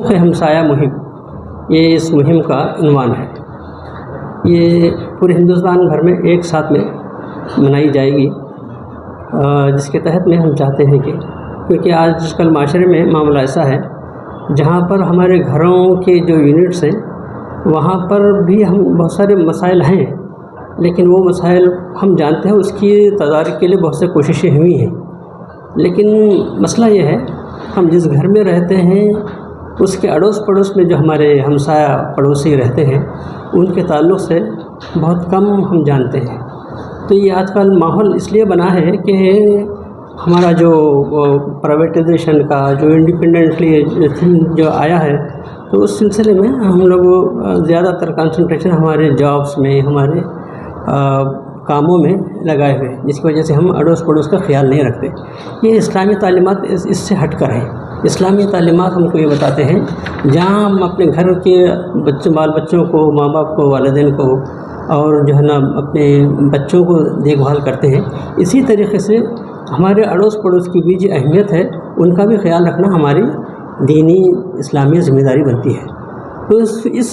حقوق ہمسایہ مہم، یہ اس مہم کا عنوان ہے۔ یہ پورے ہندوستان بھر میں ایک ساتھ میں منائی جائے گی، جس کے تحت میں ہم چاہتے ہیں کہ کیونکہ آج کل معاشرے میں معاملہ ایسا ہے جہاں پر ہمارے گھروں کے جو یونٹس ہیں وہاں پر بھی ہم بہت سارے مسائل ہیں، لیکن وہ مسائل ہم جانتے ہیں اس کی تدارک کے لیے بہت سے کوششیں ہوئی ہیں، لیکن مسئلہ یہ ہے ہم جس گھر میں رہتے ہیں اس کے اڑوس پڑوس میں جو ہمارے ہمسایہ پڑوسی رہتے ہیں ان کے تعلق سے بہت کم ہم جانتے ہیں۔ تو یہ آج کل ماحول اس لیے بنا ہے کہ ہمارا جو پرائیویٹائزیشن کا جو انڈیپینڈنٹلی جو آیا ہے، تو اس سلسلے میں ہم لوگ زیادہ تر کنسنٹریشن ہمارے جابس میں، ہمارے کاموں میں لگائے ہوئے، جس کی وجہ سے ہم اڑوس پڑوس کا خیال نہیں رکھتے۔ یہ اسلامی تعلیمات اس سے ہٹ کر ہیں۔ اسلامی تعلیمات ہم کو یہ بتاتے ہیں جہاں ہم اپنے گھر کے بال بچوں کو، ماں باپ کو، والدین کو اور جو ہے نا اپنے بچوں کو دیکھ بھال کرتے ہیں، اسی طریقے سے ہمارے اڑوس پڑوس کی بھی جو اہمیت ہے ان کا بھی خیال رکھنا ہماری دینی اسلامی ذمہ داری بنتی ہے۔ تو اس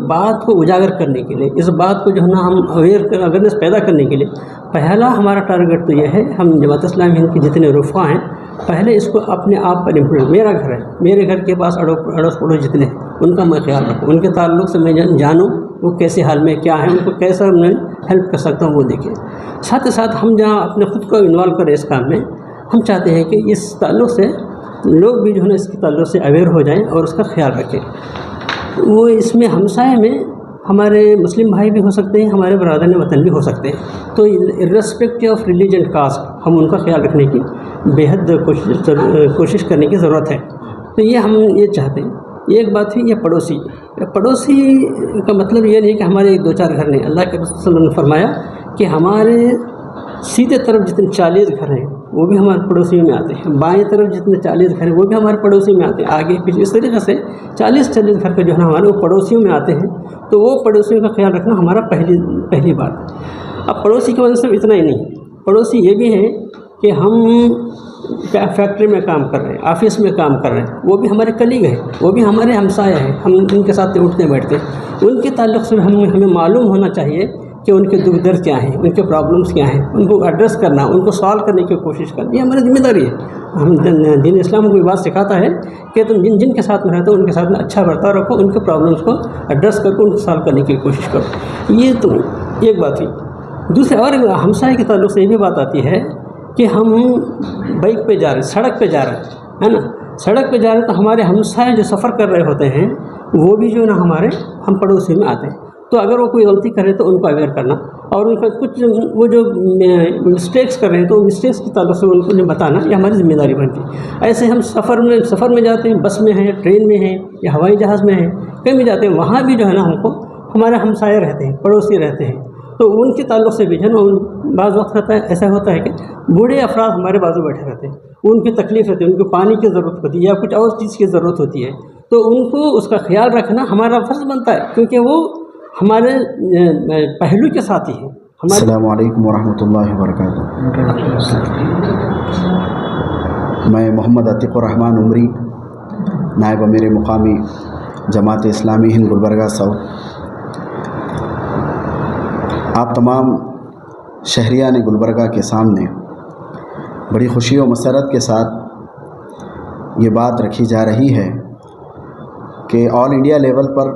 بات کو اجاگر کرنے کے لیے، اس بات کو جو ہے نا ہم اویئرنیس پیدا کرنے کے لیے پہلا ہمارا ٹارگٹ تو یہ ہے، ہم جماعت اسلامی ہند کے جتنے رفقا ہیں پہلے اس کو اپنے آپ پر امپلیمنٹ، میرا گھر ہے، میرے گھر کے پاس اڑوس پڑوس جتنے ہیں ان کا میں خیال رکھوں، ان کے تعلق سے میں جانوں وہ کیسے حال میں کیا ہیں، ان کو کیسا میں ہیلپ کر سکتا ہوں وہ دیکھیں۔ ساتھ ہی ساتھ ہم جہاں اپنے خود کو انوالو کریں اس کام میں، ہم چاہتے ہیں کہ اس تعلق سے لوگ بھی جو ہے نا اس کے تعلق سے اویئر ہو جائیں اور اس کا خیال رکھیں۔ وہ اس میں ہمسائے میں ہمارے مسلم بھائی بھی ہو سکتے ہیں، ہمارے برادران وطن بھی ہو سکتے ہیں، تو ارسپیکٹو آف ریلیجن کاسٹ ہم ان کا خیال رکھنے کی بے حد کوشش کرنے کی ضرورت ہے۔ تو یہ ہم یہ چاہتے ہیں۔ ایک بات ہے یہ پڑوسی کا مطلب یہ نہیں کہ ہمارے دو چار گھر نہیں، اللہ کے رسول صلی اللہ علیہ وسلم نے فرمایا کہ ہمارے سیدھے طرف جتنے 40 گھر ہیں وہ بھی ہمارے پڑوسیوں میں آتے ہیں، بائیں طرف جتنے 40 گھر ہیں وہ بھی ہمارے پڑوسی میں آتے ہیں، آگے پیچھے اس طریقے سے 40 گھر کا جو ہے نا ہمارے وہ پڑوسیوں میں آتے ہیں، تو وہ پڑوسیوں کا خیال رکھنا ہمارا پہلی بات ہے۔ اب پڑوسی کی وجہ سے اتنا ہی نہیں، پڑوسی یہ بھی ہیں کہ ہم فیکٹری میں کام کر رہے ہیں، آفس میں کام کر رہے ہیں، وہ بھی ہمارے کلیگ ہیں، وہ بھی ہمارے ہمسایہ ہیں، ہم ان کے ساتھ اٹھتے بیٹھتے ہیں، ان کے تعلق سے ہمیں معلوم ہونا چاہیے کہ ان کے دکھ درد کیا ہیں، ان کے پرابلمس کیا ہیں، ان کو ایڈریس کرنا، ان کو سالو کرنے کی کوشش کرنا، یہ ہماری ذمہ داری ہے۔ ہم دین اسلام کو یہ بات سکھاتا ہے کہ تم جن کے ساتھ میں رہتے ہو ان کے ساتھ میں اچھا برتاؤ رکھو، ان کے پرابلمس کو ایڈریس کر کے ان کو سالو کرنے کی کوشش کرو۔ یہ تو ایک بات تھی۔ دوسرے اور ہمسائے کے تعلق سے یہ بھی بات آتی ہے کہ ہم بائک پہ جا رہے ہیں، سڑک پہ جا رہے ہیں، ہے نا، سڑک پہ جا رہے ہیں تو ہمارے ہمسائے جو سفر کر رہے ہوتے ہیں وہ بھی جو ہے نا ہمارے ہم پڑوسی میں آتے ہیں، تو اگر وہ کوئی غلطی کرے تو ان کو اویئر کرنا، اور ان کا کچھ وہ جو مسٹیکس کر رہے ہیں تو مسٹیکس کے تعلق سے ان کو بتانا، یہ ہماری ذمہ داری بنتی ہے۔ ایسے ہم سفر میں جاتے ہیں، بس میں ہیں، ٹرین میں ہیں یا ہوائی جہاز میں ہیں، کہیں بھی جاتے ہیں، وہاں بھی جو ہے نا ہم کو ہمارے ہمسائے رہتے ہیں، پڑوسی رہتے ہیں، تو ان کے تعلق سے بھی جو ہے نا بعض وقت ایسا ہوتا ہے کہ بوڑھے افراد ہمارے بازو بیٹھے رہتے ہیں، ان کی تکلیف ہوتی ہے، ان کو پانی کی ضرورت ہوتی ہے یا کچھ اور چیز کی ضرورت ہوتی ہے، تو ان کو اس کا خیال رکھنا ہمارا فرض بنتا ہے، کیونکہ وہ ہمارے پہلو کے ساتھی ہیں۔ السلام علیکم ورحمۃ اللہ وبرکاتہ۔ میں محمد عتیق الرحمن عمری، نائب امیر مقامی جماعت اسلامی ہند گلبرگہ ساؤتھ۔ آپ تمام شہریان گلبرگہ کے سامنے بڑی خوشی و مسرت کے ساتھ یہ بات رکھی جا رہی ہے کہ آل انڈیا لیول پر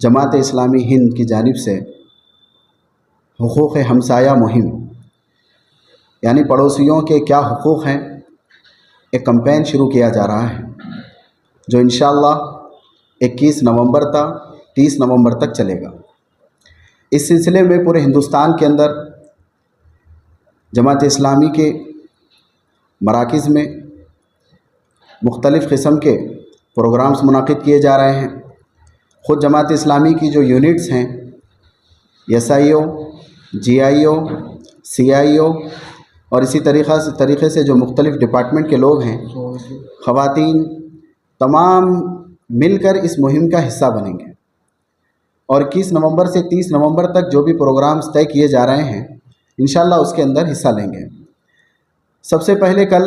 جماعت اسلامی ہند کی جانب سے حقوق ہمسایہ مہم، یعنی پڑوسیوں کے کیا حقوق ہیں، ایک کمپین شروع کیا جا رہا ہے جو انشاءاللہ 21 نومبر تا 30 نومبر تک چلے گا۔ اس سلسلے میں پورے ہندوستان کے اندر جماعت اسلامی کے مراکز میں مختلف قسم کے پروگرامز منعقد کیے جا رہے ہیں۔ خود جماعت اسلامی کی جو یونٹس ہیں، ایس آئی او، جی آئی او، سی آئی او اور اسی طریقے سے جو مختلف ڈپارٹمنٹ کے لوگ ہیں، خواتین، تمام مل کر اس مہم کا حصہ بنیں گے، اور 21 نومبر سے 30 نومبر تک جو بھی پروگرامز طے کیے جا رہے ہیں انشاءاللہ اس کے اندر حصہ لیں گے۔ سب سے پہلے کل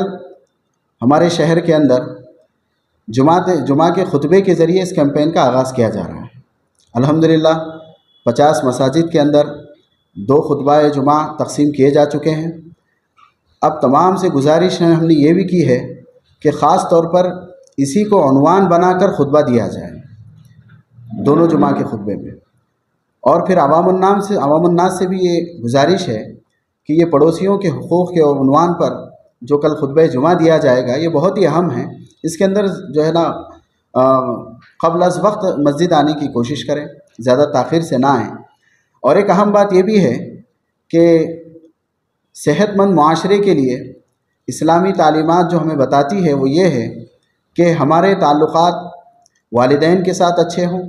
ہمارے شہر کے اندر جمعہ کے خطبے کے ذریعے اس کیمپین کا آغاز کیا جا رہا ہے۔ الحمدللہ 50 مساجد کے اندر 2 خطبہ جمعہ تقسیم کیے جا چکے ہیں۔ اب تمام سے گزارش ہے، ہم نے یہ بھی کی ہے کہ خاص طور پر اسی کو عنوان بنا کر خطبہ دیا جائے دونوں جمعہ کے خطبے میں، اور پھر عوام الناس سے بھی یہ گزارش ہے کہ یہ پڑوسیوں کے حقوق کے عنوان پر جو کل خطبہ جمعہ دیا جائے گا یہ بہت ہی اہم ہے۔ اس کے اندر جو ہے نا قبل از وقت مسجد آنے کی کوشش کریں، زیادہ تاخیر سے نہ آئیں۔ اور ایک اہم بات یہ بھی ہے کہ صحت مند معاشرے کے لیے اسلامی تعلیمات جو ہمیں بتاتی ہے وہ یہ ہے کہ ہمارے تعلقات والدین کے ساتھ اچھے ہوں،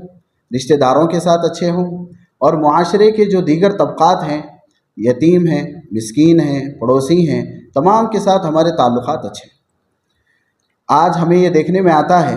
رشتہ داروں کے ساتھ اچھے ہوں، اور معاشرے کے جو دیگر طبقات ہیں، یتیم ہیں، مسکین ہیں، پڑوسی ہیں، تمام کے ساتھ ہمارے تعلقات اچھے ہیں۔ آج ہمیں یہ دیکھنے میں آتا ہے